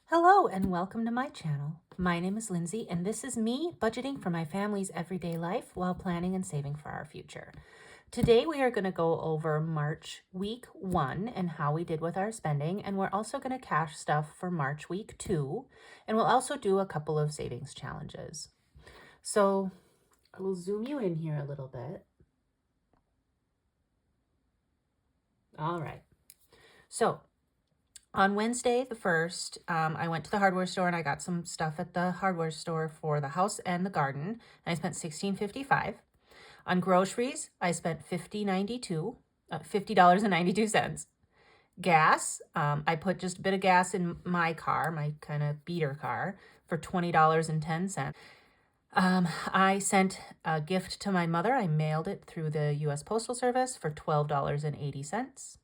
Hello and welcome to my channel. My name is Lindsay and this is me budgeting for my family's everyday life while planning and saving for our future. Today we are going to go over March week 1 and how we did with our spending, and we're also going to cash stuff for March week 2, and we'll also do a couple of savings challenges. So I will zoom you in here a little bit. All right. So on Wednesday, the 1st, I went to the hardware store and I got some stuff at the hardware store for the house and the garden. And I spent $16.55. On groceries, I spent $50.92. Gas, I put just a bit of gas in my car, my kind of beater car, for $20.10. I sent a gift to my mother. I mailed it through the U.S. Postal Service for $12.80.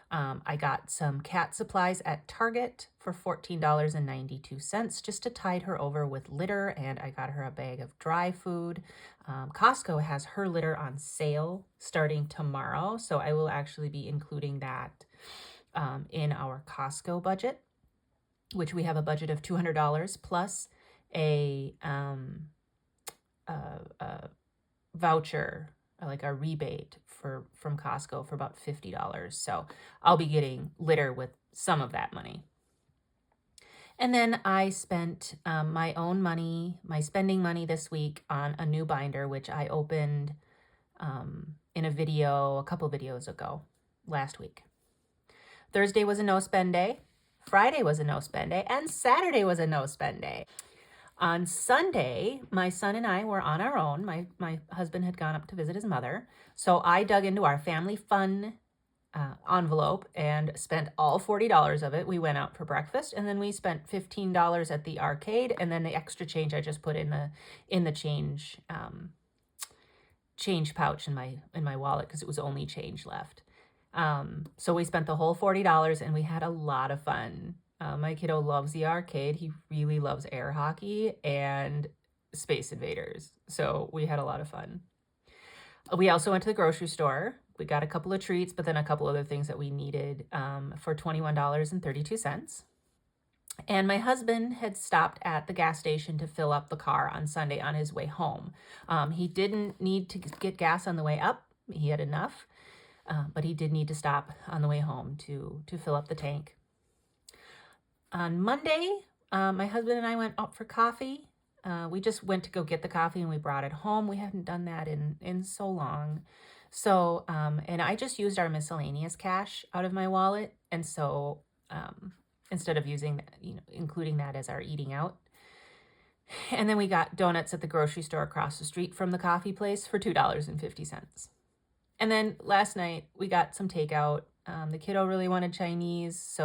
I got some cat supplies at Target for $14.92 just to tide her over with litter, and I got her a bag of dry food. Costco has her litter on sale starting tomorrow, so I will actually be including that in our Costco budget, which we have a budget of $200 plus a voucher, like a rebate from Costco for about $50. So I'll be getting litter with some of that money. And then I spent my own money, my spending money this week on a new binder, which I opened in a video a couple videos ago last week. Thursday was a no spend day. Friday was a no spend day, and Saturday was a no spend day. On Sunday, my son and I were on our own. My husband had gone up to visit his mother. So I dug into our family fun envelope and spent all $40 of it. We went out for breakfast, and then we spent $15 at the arcade, and then the extra change I just put in the change pouch in my wallet because it was only change left. So we spent the whole $40 and we had a lot of fun. My kiddo loves the arcade. He really loves air hockey and Space Invaders. So we had a lot of fun. We also went to the grocery store. We got a couple of treats, but then a couple other things that we needed for $21.32. And my husband had stopped at the gas station to fill up the car on Sunday on his way home. He didn't need to get gas on the way up. He had enough, but he did need to stop on the way home to fill up the tank. On Monday, my husband and I went out for coffee. We just went to go get the coffee and we brought it home. We hadn't done that in so long. So, and I just used our miscellaneous cash out of my wallet. And so, instead of using that, including that as our eating out. And then we got donuts at the grocery store across the street from the coffee place for $2.50. And then last night we got some takeout. The kiddo really wanted Chinese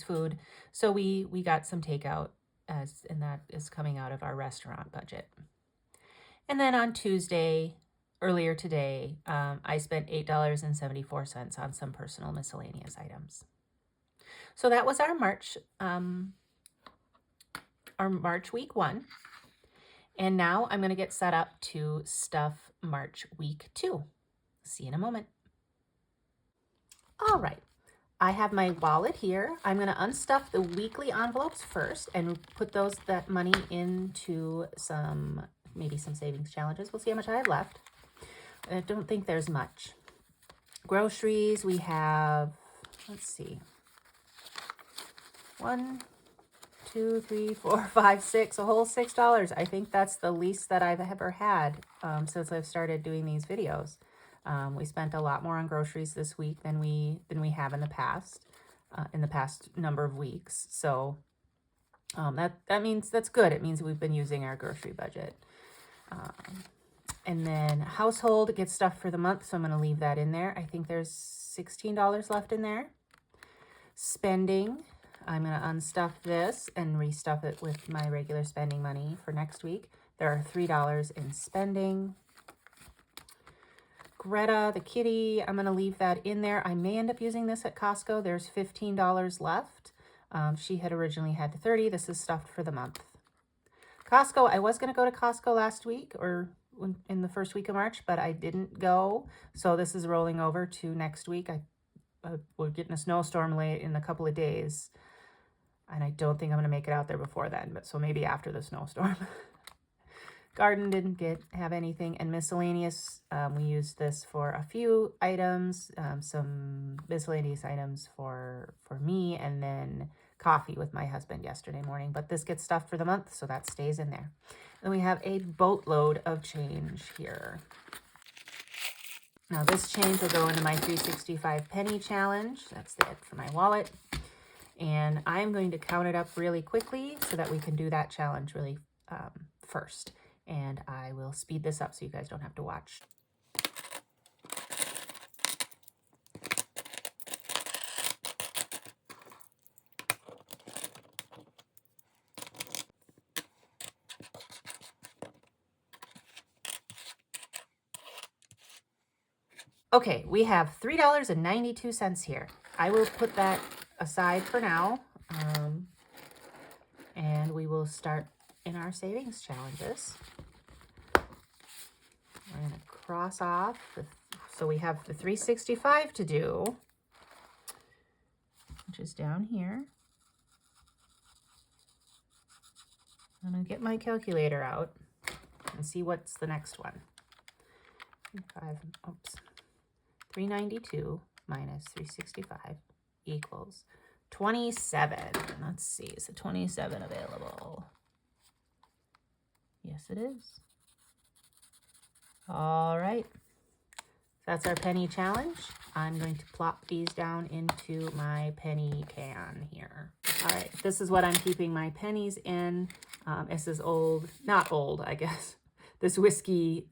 food. So we got some takeout, and that is coming out of our restaurant budget. And then on Tuesday, earlier today, I spent $8.74 on some personal miscellaneous items. So that was our March week 1. And now I'm going to get set up to stuff March week 2. See you in a moment. All right, I have my wallet here. I'm going to unstuff the weekly envelopes first and put that money into maybe some savings challenges. We'll see how much I have left. I don't think there's much. Groceries, we have, let's see, 1, 2, 3, 4, 5, 6, a whole $6. I think that's the least that I've ever had since I've started doing these videos. We spent a lot more on groceries this week than we have in the past number of weeks. So that means that's good. It means we've been using our grocery budget. And then household gets stuff for the month, so I'm going to leave that in there. I think there's $16 left in there. Spending, I'm going to unstuff this and restuff it with my regular spending money for next week. There are $3 in spending. Greta, the kitty, I'm going to leave that in there. I may end up using this at Costco. There's $15 left. She had originally had $30. This is stuffed for the month. Costco, I was going to go to Costco last week or in the first week of March, but I didn't go. So this is rolling over to next week. We're getting a snowstorm late in a couple of days. And I don't think I'm going to make it out there before then, but so maybe after the snowstorm. Garden didn't have anything. And miscellaneous, we used this for a few items, some miscellaneous items for me, and then coffee with my husband yesterday morning. But this gets stuffed for the month, so that stays in there. Then we have a boatload of change here. Now this change will go into my 365 penny challenge. That's it for my wallet. And I'm going to count it up really quickly so that we can do that challenge really first. And I will speed this up so you guys don't have to watch. Okay, we have $3.92 here. I will put that aside for now, and we will start in our savings challenges. We're going to cross off, so we have the 365 to do, which is down here. I'm going to get my calculator out and see what's the next one. 392 minus 365 equals 27. Let's see, is the 27 available? Yes, it is. All right, that's our penny challenge. I'm going to plop these down into my penny can here. All right, this is what I'm keeping my pennies in. This is not old, I guess. This whiskey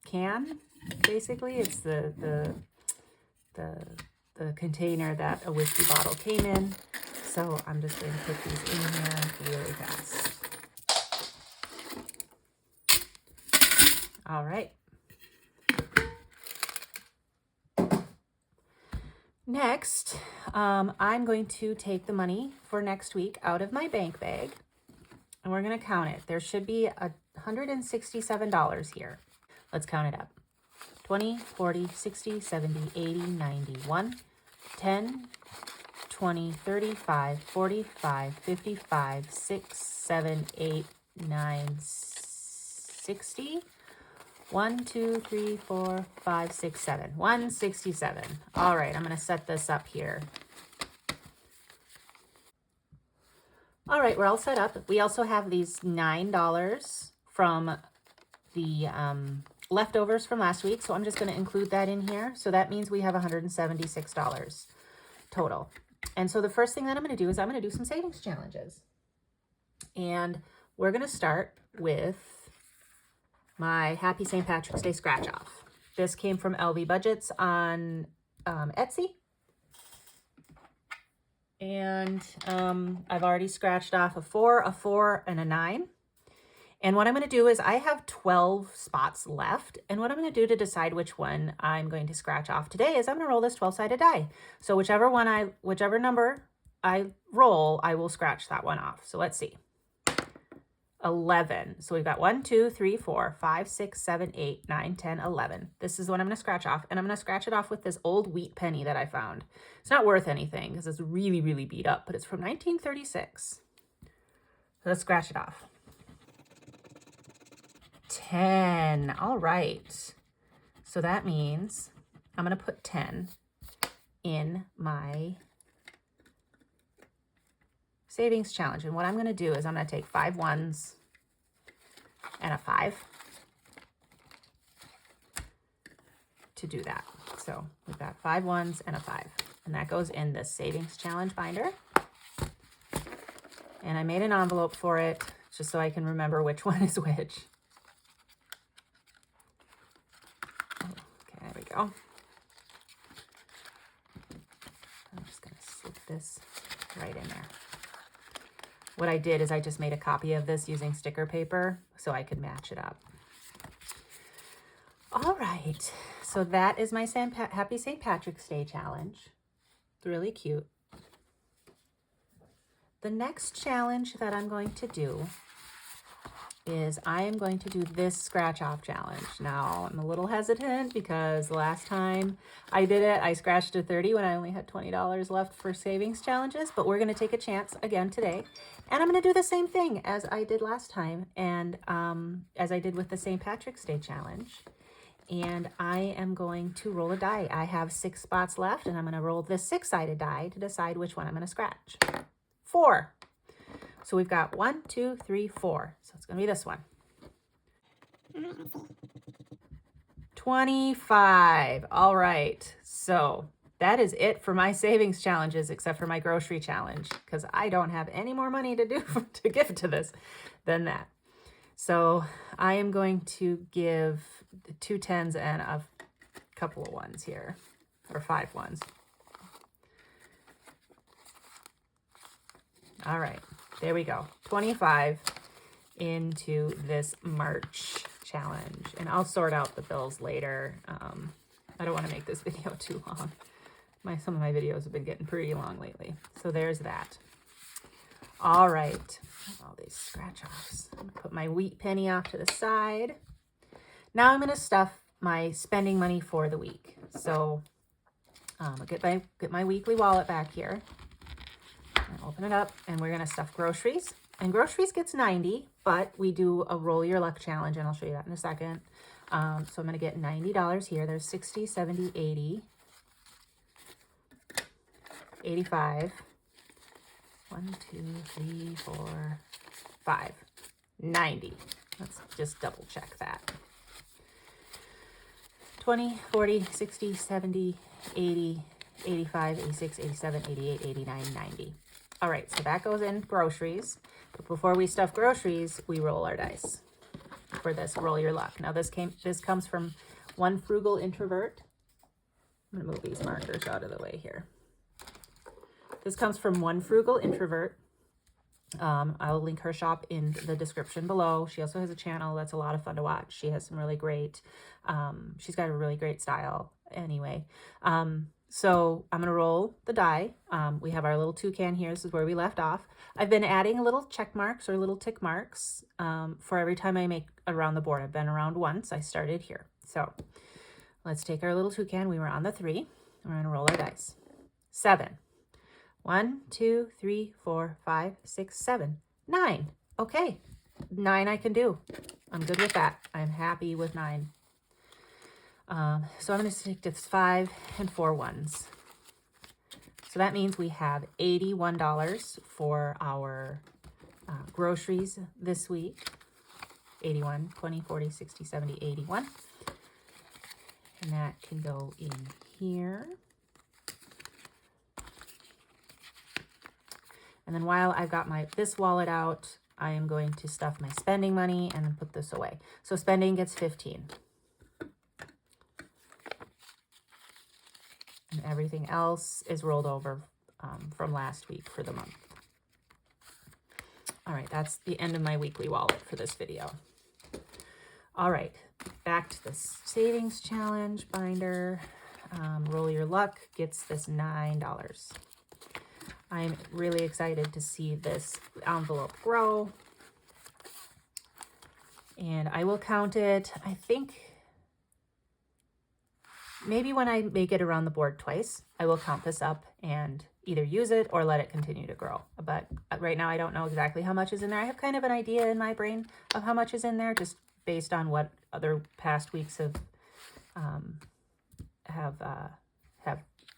can, basically. It's the container that a whiskey bottle came in. So I'm just going to put these in here really fast. All right. Next, I'm going to take the money for next week out of my bank bag, and we're going to count it. There should be $167 here. Let's count it up. 20, 40, 60, 70, 80, 90, 1, 10, 20, 35, 45, 55, 6, 7, 8, 9, 60. 1, 2, 3, 4, 5, 6, 7. 167. All right, I'm going to set this up here. All right, we're all set up. We also have these $9 from the leftovers from last week, so I'm just going to include that in here. So that means we have $176 total. And so the first thing that I'm going to do is I'm going to do some savings challenges. And we're going to start with my Happy St. Patrick's Day scratch off. This came from LVBudgets on Etsy. And I've already scratched off a 4, a 4, and a 9. And what I'm going to do is I have 12 spots left. And what I'm going to do to decide which one I'm going to scratch off today is I'm going to roll this 12-sided die. So whichever number I roll, I will scratch that one off. So let's see. 11. So we've got 1, 2, 3, 4, 5, 6, 7, 8, 9, 10, 11. This is what I'm going to scratch off. And I'm going to scratch it off with this old wheat penny that I found. It's not worth anything because it's really, really beat up, but it's from 1936. So let's scratch it off. 10. All right. So that means I'm going to put 10 in my savings challenge. And what I'm going to do is I'm going to take 5 ones and a 5 to do that. So we've got 5 ones and a 5, and that goes in the savings challenge binder. And I made an envelope for it just so I can remember which one is which. Okay, there we go. I'm just going to slip this right in there. What I did is I just made a copy of this using sticker paper so I could match it up. All right, so that is my Happy St. Patrick's Day challenge. It's really cute. The next challenge that I'm going to do is I am going to do this scratch off challenge. Now, I'm a little hesitant because the last time I did it, I scratched a 30 when I only had $20 left for savings challenges, but we're going to take a chance again today. And I'm going to do the same thing as I did last time and as I did with the St. Patrick's Day challenge. And I am going to roll a die. I have 6 spots left, and I'm going to roll this 6-sided die to decide which one I'm going to scratch. 4. So we've got 1, 2, 3, 4. So it's going to be this one. 25. All right. So that is it for my savings challenges, except for my grocery challenge, because I don't have any more money to do to give to this than that. So I am going to give 2 10s and a couple of 1s here, or 5 1s. All right, there we go. 25 into this March challenge, and I'll sort out the bills later. I don't want to make this video too long. Some of my videos have been getting pretty long lately. So there's that. All right, all these scratch offs. I'm gonna put my wheat penny off to the side. Now I'm gonna stuff my spending money for the week. So I'll get my weekly wallet back here. And open it up, and we're gonna stuff groceries. And groceries gets 90, but we do a roll your luck challenge, and I'll show you that in a second. So I'm gonna get $90 here. There's 60, 70, 80, 85. 1, 2, 3, 4, 5, 90. Let's just double check that. 20, 40, 60, 70, 80, 85, 86, 87, 88, 89, 90. All right, so that goes in groceries. But before we stuff groceries, we roll our dice for this roll your luck. Now this comes from One Frugal Introvert. I'm gonna move these markers out of the way here. This comes from One Frugal Introvert. I'll link her shop in the description below. She also has a channel that's a lot of fun to watch. She has some really great, she's got a really great style anyway. So I'm going to roll the die. We have our little toucan here. This is where we left off. I've been adding little check marks or little tick marks for every time I make around the board. I've been around once. I started here. So let's take our little toucan. We were on the 3. We're going to roll our dice. 7. 1, 2, 3, 4, 5, 6, 7, 9. Okay, 9 I can do. I'm good with that. I'm happy with 9. So I'm going to stick to 5 and 4 1s. So that means we have $81 for our groceries this week. 81, 20, 40, 60, 70, 81. And that can go in here. And then while I've got this wallet out, I am going to stuff my spending money and then put this away. So spending gets 15. And everything else is rolled over from last week for the month. All right, that's the end of my weekly wallet for this video. All right, back to the savings challenge binder. Roll your luck gets this $9. I'm really excited to see this envelope grow. And I will count it, I think, maybe when I make it around the board twice, I will count this up and either use it or let it continue to grow. But right now I don't know exactly how much is in there. I have kind of an idea in my brain of how much is in there, just based on what other past weeks have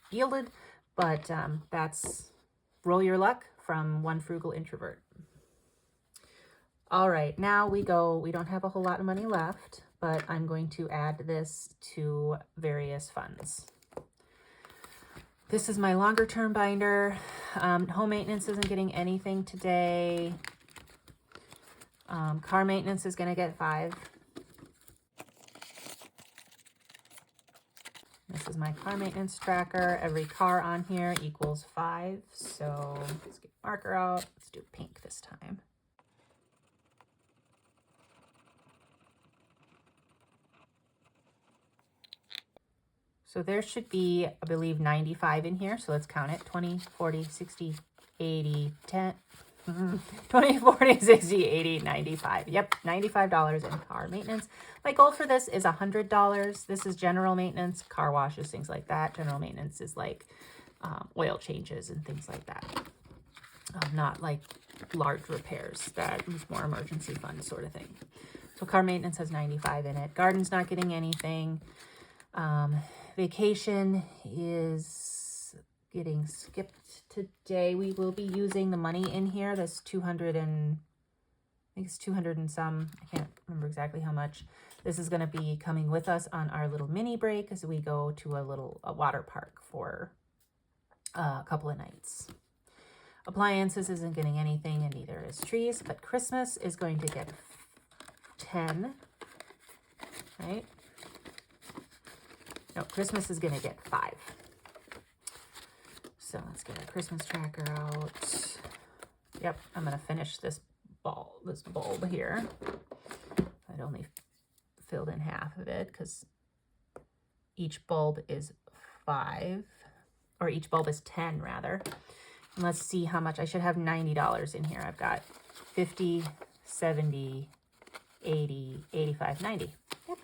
yielded. But that's Roll Your Luck from One Frugal Introvert. All right, now we go. We don't have a whole lot of money left, but I'm going to add this to various funds. This is my longer term binder. Home maintenance isn't getting anything today. Car maintenance is going to get 5. This is my car maintenance tracker. Every car on here equals 5. So let's get a marker out. Let's do pink this time. So there should be, I believe, 95 in here. So let's count it. 20, 40, 60, 80, 10, 20, 40, 60, 80, 95. Yep, $95 in car maintenance. My goal for this is $100. This is general maintenance, car washes, things like that. General maintenance is like oil changes and things like that. Not like large repairs. That is more emergency fund sort of thing. So car maintenance has 95 in it. Garden's not getting anything. Vacation is getting skipped today. We will be using the money in here. This 200 and I think it's 200 and some. I can't remember exactly how much. This is going to be coming with us on our little mini break as we go to a water park for a couple of nights. Appliances isn't getting anything, and neither is trees, but Christmas is going to get 10, right? No, Christmas is going to get 5. So let's get our Christmas tracker out. Yep, I'm going to finish this bulb here. I'd only filled in half of it because each bulb is 5, or each bulb is 10 rather. And let's see how much. I should have $90 in here. I've got 50, 70, 80, 85, 90. Yep,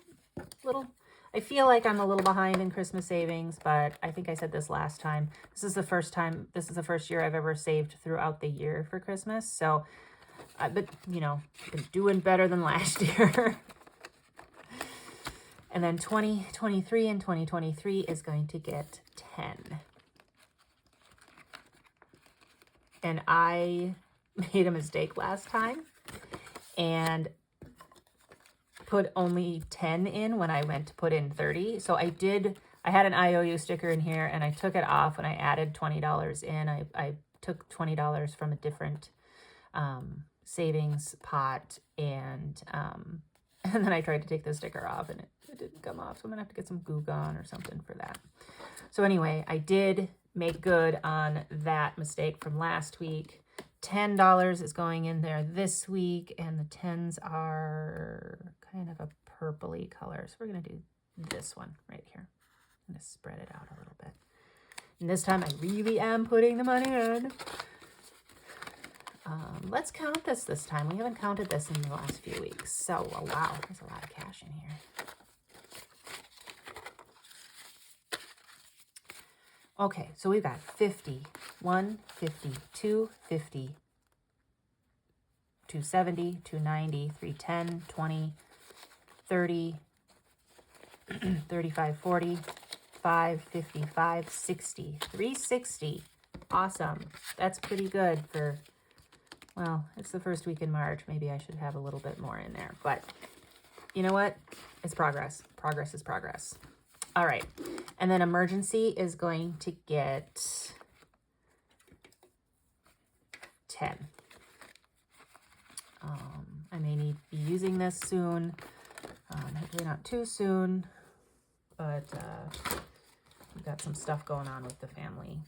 little. I feel like I'm a little behind in Christmas savings, but I think I said this last time. This is the first year I've ever saved throughout the year for Christmas. So, but you know, been doing better than last year. And then 2023 and 2023 is going to get 10. And I made a mistake last time and put only 10 in when I went to put in 30. So I had an IOU sticker in here and I took it off when I added $20 in. I took $20 from a different savings pot and then I tried to take the sticker off and it didn't come off. So I'm gonna have to get some glue gun or something for that. So anyway, I did make good on that mistake from last week. $10 is going in there this week, and the 10s are kind of a purpley color. So we're going to do this one right here. I'm going to spread it out a little bit. And this time I really am putting the money in. Let's count this time. We haven't counted this in the last few weeks. So, oh, wow, there's a lot of cash in here. Okay, so we've got 50, 1, 50, 2, 50, 270, 290, 310, 20, 30, 35, 40, 5, 55, 60, 360. Awesome. That's pretty good for, well, it's the first week in March. Maybe I should have a little bit more in there. But you know what? It's progress. Progress is progress. All right. And then emergency is going to get 10. I may need to be using this soon. Hopefully not too soon. But we've got some stuff going on with the family.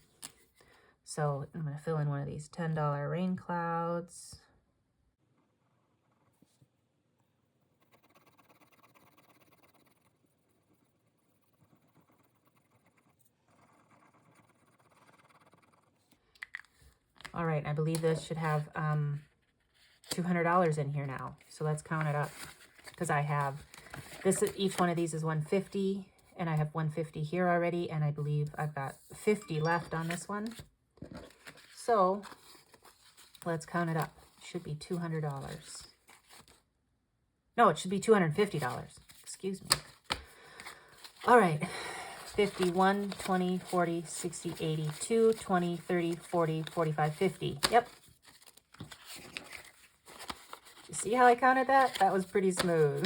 So I'm going to fill in one of these $10 rain clouds. All right, I believe this should have $200 in here now. So let's count it up because I have this. Each one of these is $150, and I have $150 here already, and I believe I've got $50 left on this one. So let's count it up. It should be $200. No, it should be $250. Excuse me. All right. 50, 1, 20, 40, 60, 80, 2, 20, 30, 40, 45, 50. Yep. You see how I counted that? That was pretty smooth.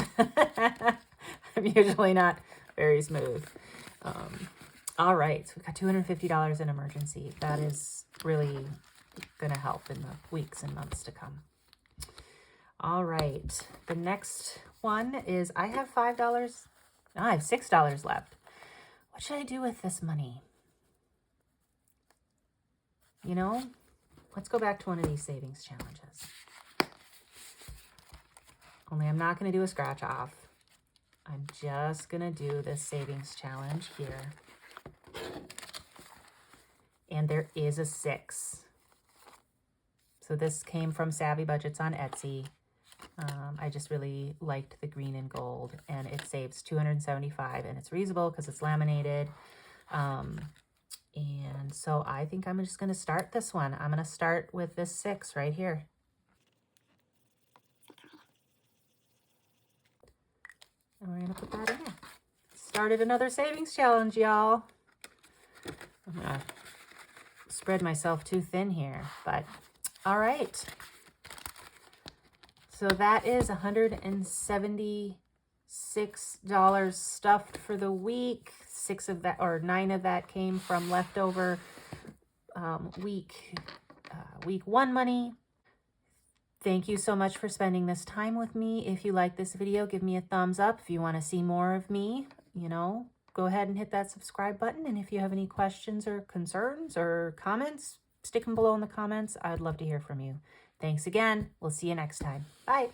I'm usually not very smooth. All right, so we've got $250 in emergency. That is really going to help in the weeks and months to come. All right, the next one is I have $5. No, I have $6 left. What should I do with this money? You know, let's go back to one of these savings challenges. Only I'm not going to do a scratch off. I'm just going to do this savings challenge here. And there is a 6. So this came from LVBudgets on Etsy. I just really liked the green and gold, and it saves $275, and it's reusable because it's laminated. And so I think I'm just going to start this one. I'm going to start with this 6 right here. And we're going to put that in there. Started another savings challenge, y'all. I'm going to spread myself too thin here, but all right. So that is $176 stuffed for the week. 6 of that, or 9 of that, came from leftover week 1 money. Thank you so much for spending this time with me. If you like this video, give me a thumbs up. If you want to see more of me, you know, go ahead and hit that subscribe button. And if you have any questions or concerns or comments, stick them below in the comments. I'd love to hear from you. Thanks again. We'll see you next time. Bye.